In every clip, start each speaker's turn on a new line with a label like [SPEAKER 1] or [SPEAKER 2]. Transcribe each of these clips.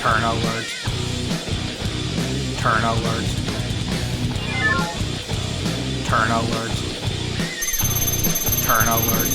[SPEAKER 1] Turn Alert. Turn Alert. Turn Alert. Turn Alert.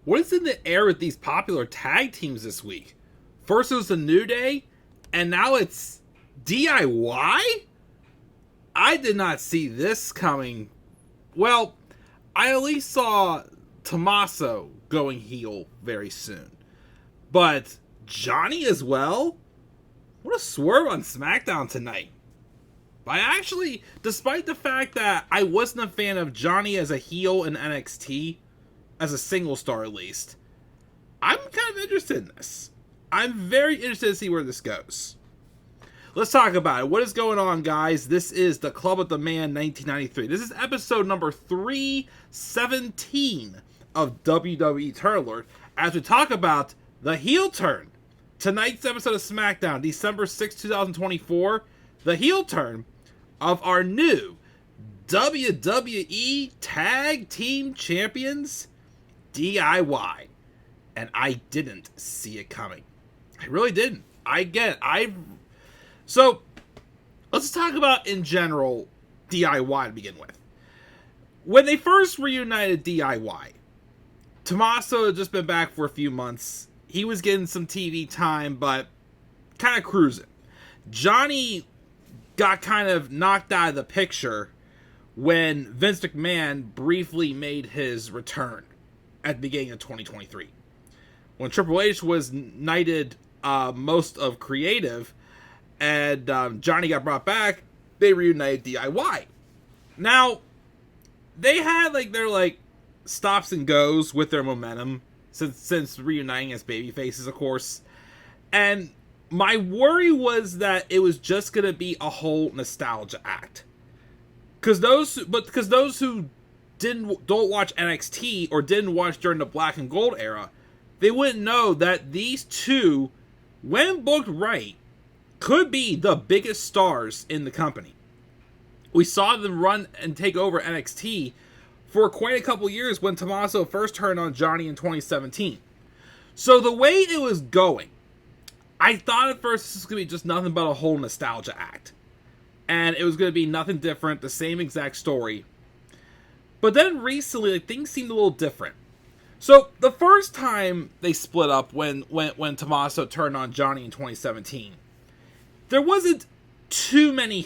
[SPEAKER 2] What is in the air with these popular tag teams this week? First it was the New Day, and now it's DIY? I did not see this coming. Well, I at least saw Tommaso going heel very soon. But Johnny as well? What a swerve on SmackDown tonight. I actually, despite the fact that I wasn't a fan of Johnny as a heel in NXT, as a single star at least, I'm kind of interested in this. I'm very interested to see where this goes. Let's talk about it. What is going on, guys? This is the Club of the Man 1993. This is episode number 317 of WWE Turn Alert, as we talk about the heel turn. Tonight's episode of SmackDown, December 6, 2024, the heel turn of our new WWE Tag Team Champions, DIY. And I didn't see it coming. I really didn't. So, let's talk about, in general, DIY to begin with. When they first reunited DIY, Tommaso had just been back for a few months. He was getting some TV time, but kind of cruising. Johnny got kind of knocked out of the picture when Vince McMahon briefly made his return at the beginning of 2023. When Triple H was knighted most of creative, and Johnny got brought back, they reunited DIY. Now, they had their stops and goes with their momentum since reuniting as babyfaces, of course. And my worry was that it was just going to be a whole nostalgia act. Because those who don't watch NXT or didn't watch during the Black and Gold era, they wouldn't know that these two, when booked right, could be the biggest stars in the company. We saw them run and take over NXT for quite a couple years when Tommaso first turned on Johnny in 2017. So the way it was going, I thought at first this was going to be just nothing but a whole nostalgia act. And it was going to be nothing different, the same exact story. But then recently, things seemed a little different. So the first time they split up when Tommaso turned on Johnny in 2017, there wasn't too many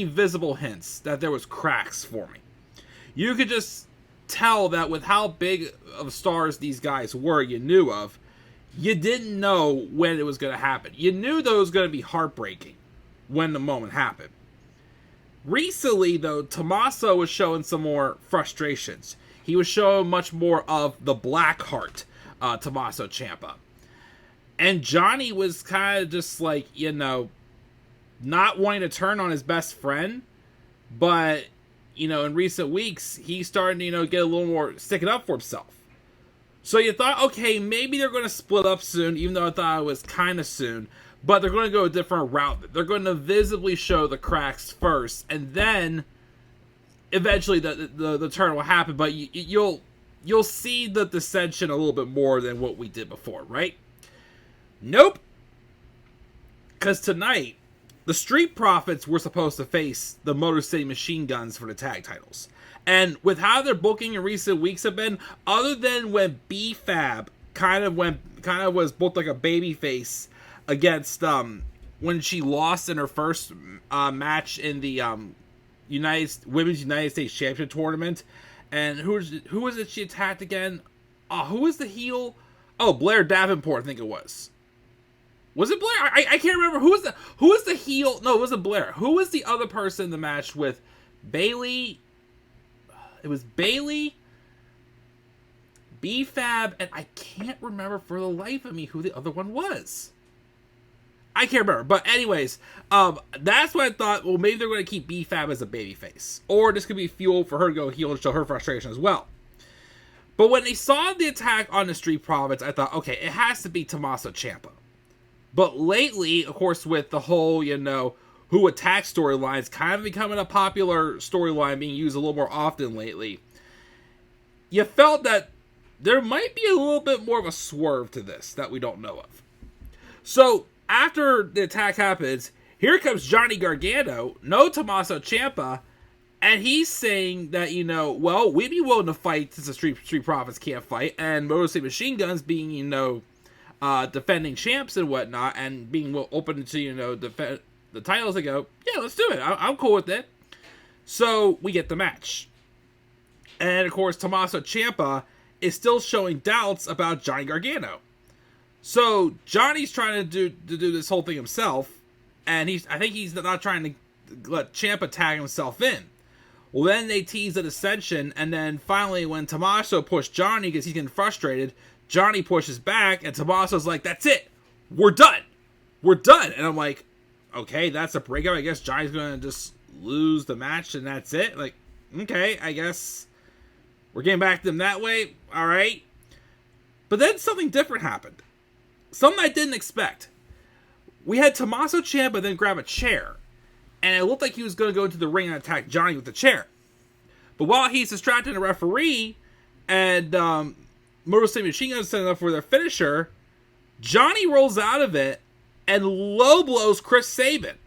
[SPEAKER 2] visible hints that there was cracks forming. You could just tell that with how big of stars these guys were, you knew of, you didn't know when it was going to happen. You knew that it was going to be heartbreaking when the moment happened. Recently, though, Tommaso was showing some more frustrations. He was showing much more of the Blackheart, Tommaso Ciampa. And Johnny was kind of just not wanting to turn on his best friend, but, in recent weeks, he's starting to, get a little more sticking up for himself. So you thought, okay, maybe they're going to split up soon, even though I thought it was kind of soon, but they're going to go a different route. They're going to visibly show the cracks first, and then eventually the turn will happen, but you'll see the dissension a little bit more than what we did before, right? Nope. Because tonight, the Street Profits were supposed to face the Motor City Machine Guns for the tag titles. And with how their booking in recent weeks have been, other than when B-Fab kind of was booked like a babyface against when she lost in her first match in the Women's United States Championship tournament, and who was it she attacked again? Who was the heel? Oh, Blair Davenport, I think it was. Was it Blair? I can't remember. Who was the heel? No, it wasn't Blair. Who was the other person in the match with Bayley? It was Bayley, B-Fab, and I can't remember for the life of me who the other one was. I can't remember. But anyways, that's what I thought, well, maybe they're going to keep B-Fab as a babyface. Or this could be fuel for her to go heel and show her frustration as well. But when they saw the attack on the Street Profits, I thought, okay, it has to be Tommaso Ciampa. But lately, of course, with the whole, who attacks storylines kind of becoming a popular storyline being used a little more often lately, you felt that there might be a little bit more of a swerve to this that we don't know of. So, after the attack happens, here comes Johnny Gargano, no Tommaso Ciampa, and he's saying that, well, we'd be willing to fight since the Street Profits can't fight, and Motor City Machine Guns being, defending champs and whatnot, and being open to, defend the titles, they go, yeah, let's do it. I'm cool with it. So, we get the match. And, of course, Tommaso Ciampa is still showing doubts about Johnny Gargano. So, Johnny's trying to do this whole thing himself, and I think he's not trying to let Ciampa tag himself in. Well, then they tease a dissension, and then finally when Tommaso pushed Johnny because he's getting frustrated, Johnny pushes back, and Tommaso's like, that's it! We're done! We're done! And I'm like, okay, that's a breakup. I guess Johnny's going to just lose the match, and that's it? Like, okay, I guess we're getting back to them that way. Alright. But then something different happened. Something I didn't expect. We had Tommaso Ciampa then grab a chair, and it looked like he was going to go into the ring and attack Johnny with the chair. But while he's distracting the referee, and Motor City Machine Guns setting up for their finisher, Johnny rolls out of it and low blows Chris Sabin.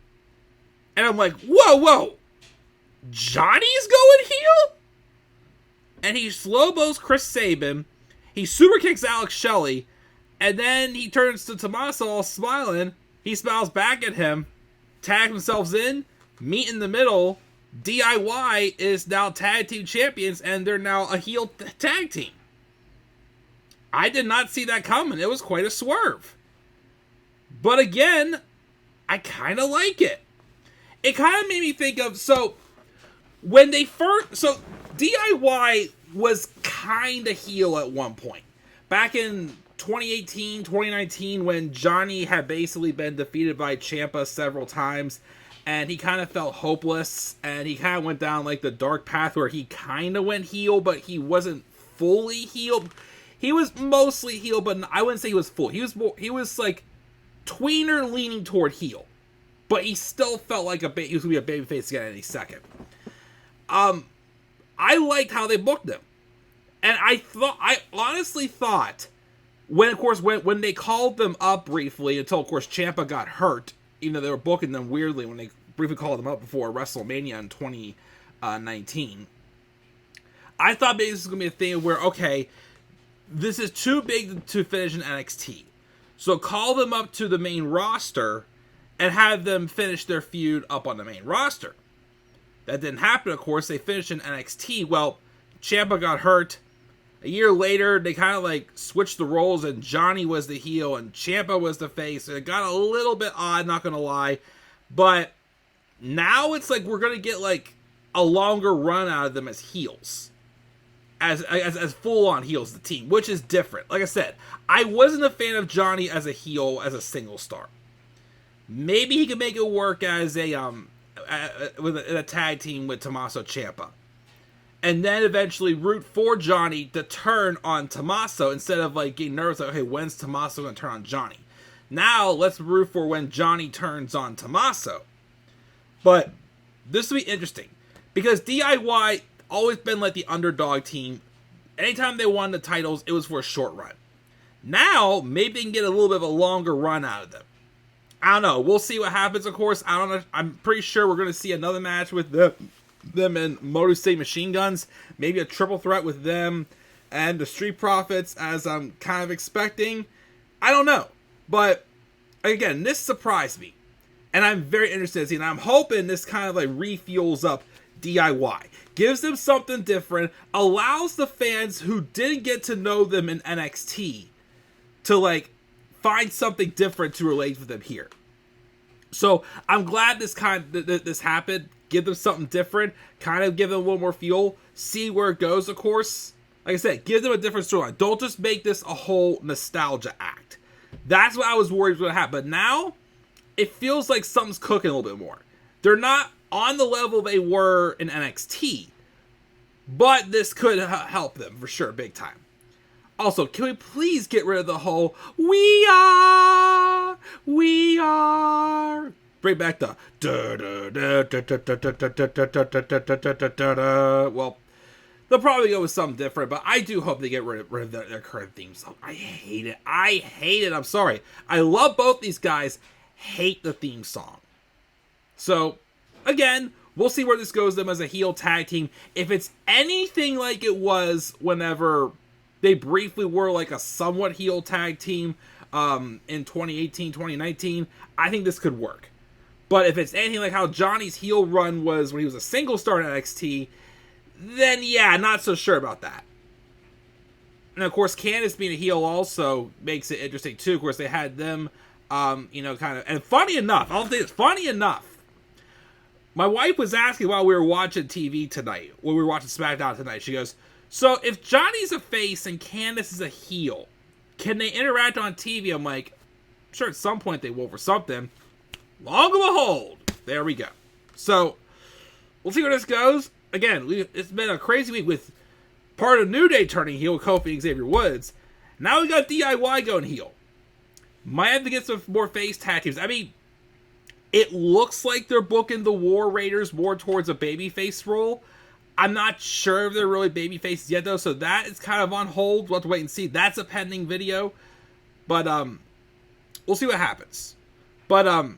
[SPEAKER 2] And I'm like, whoa, Johnny's going heel? And he slow blows Chris Sabin, he super kicks Alex Shelley, and then he turns to Tommaso all smiling, he smiles back at him, tag themselves in, meet in the middle. DIY is now tag team champions, and they're now a heel tag team. I did not see that coming. It was quite a swerve. But again, I kind of like it. It kind of made me think of, when they first, DIY was kind of heel at one point. Back in 2018, 2019, when Johnny had basically been defeated by Ciampa several times, and he kind of felt hopeless, and he kind of went down like the dark path where he kind of went heel, but he wasn't fully heel. He was mostly heel, but I wouldn't say he was full. He was like tweener leaning toward heel, but he still felt like he was going to be a babyface again any second. I liked how they booked him, and I honestly thought, when they called them up briefly, until of course Ciampa got hurt, even though they were booking them weirdly when they briefly called them up before WrestleMania in 2019. I thought maybe this was going to be a thing where, okay, this is too big to finish in NXT. So call them up to the main roster and have them finish their feud up on the main roster. That didn't happen, of course. They finished in NXT. Well, Ciampa got hurt. A year later, they kind of like switched the roles, and Johnny was the heel and Ciampa was the face. It got a little bit odd, not going to lie. But now it's like we're going to get like a longer run out of them as heels. As full-on heels, the team, which is different. Like I said, I wasn't a fan of Johnny as a heel, as a single star. Maybe he could make it work as with a tag team with Tommaso Ciampa. And then eventually root for Johnny to turn on Tommaso instead of like getting nervous like, okay, when's Tommaso going to turn on Johnny? Now let's root for when Johnny turns on Tommaso. But this will be interesting because DIY always been like the underdog team. Anytime they won the titles, it was for a short run. Now maybe they can get a little bit of a longer run out of them. I don't know. We'll see what happens, of course. I don't know. I'm pretty sure we're going to see another match with them and Motor City Machine Guns. Maybe a triple threat with them and the Street Profits, as I'm kind of expecting. I don't know. But, again, this surprised me. And I'm very interested in seeing. I'm hoping this kind of like refuels up DIY. Gives them something different. Allows the fans who didn't get to know them in NXT to like find something different to relate with them here. So I'm glad this happened. Give them something different. Kind of give them a little more fuel. See where it goes, of course. Like I said, give them a different storyline. Don't just make this a whole nostalgia act. That's what I was worried was going to happen. But now, it feels like something's cooking a little bit more. They're not on the level they were in NXT. But this could help them, for sure, big time. Also, can we please get rid of the whole, we are. Bring back the, well, they'll probably go with something different, but I do hope they get rid of their current theme song. I hate it. I hate it. I'm sorry. I love both these guys. Hate the theme song. So, again, we'll see where this goes them as a heel tag team. If it's anything like it was whenever they briefly were like a somewhat heel tag team in 2018, 2019, I think this could work. But if it's anything like how Johnny's heel run was when he was a single star in NXT, then yeah, not so sure about that. And of course, Candice being a heel also makes it interesting too. Of course, they had them, kind of, and funny enough, I'll say this, funny enough, my wife was asking while we were watching TV tonight, when we were watching SmackDown tonight, she goes, so if Johnny's a face and Candice is a heel, can they interact on TV? I'm like, sure, at some point they will for something. Long and behold, there we go. So, we'll see where this goes. Again, it's been a crazy week with part of New Day turning heel with Kofi and Xavier Woods. Now we got DIY going heel. Might have to get some more face tag teams. I mean, it looks like they're booking the War Raiders more towards a babyface role. I'm not sure if they're really babyfaces yet, though, so that is kind of on hold. We'll have to wait and see. That's a pending video. But, we'll see what happens. But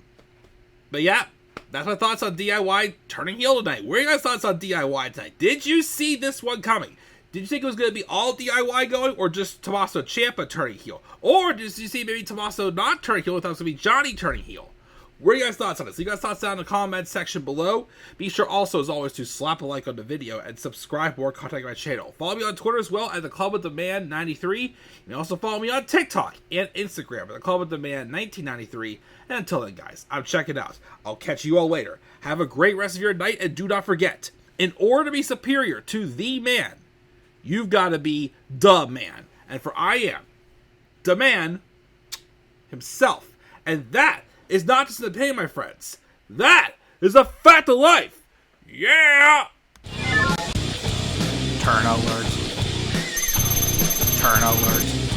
[SPEAKER 2] yeah, that's my thoughts on DIY turning heel tonight. What are your guys' thoughts on DIY tonight? Did you see this one coming? Did you think it was going to be all DIY going, or just Tommaso Ciampa turning heel? Or did you see maybe Tommaso not turning heel, and thought it was going to be Johnny turning heel? What are your guys' thoughts on this? Leave your guys' thoughts down in the comments section below. Be sure also, as always, to slap a like on the video and subscribe for more content on my channel. Follow me on Twitter as well at the Club with the Man 93. You can also follow me on TikTok and Instagram at the Club with the Man 1993. And until then, guys, I'm checking out. I'll catch you all later. Have a great rest of your night, and do not forget, in order to be superior to the man, you've got to be the man. And for I am the man himself. And that is not just an opinion, my friends. That is a fact of life. Yeah!
[SPEAKER 1] Turn alert. Turn alert.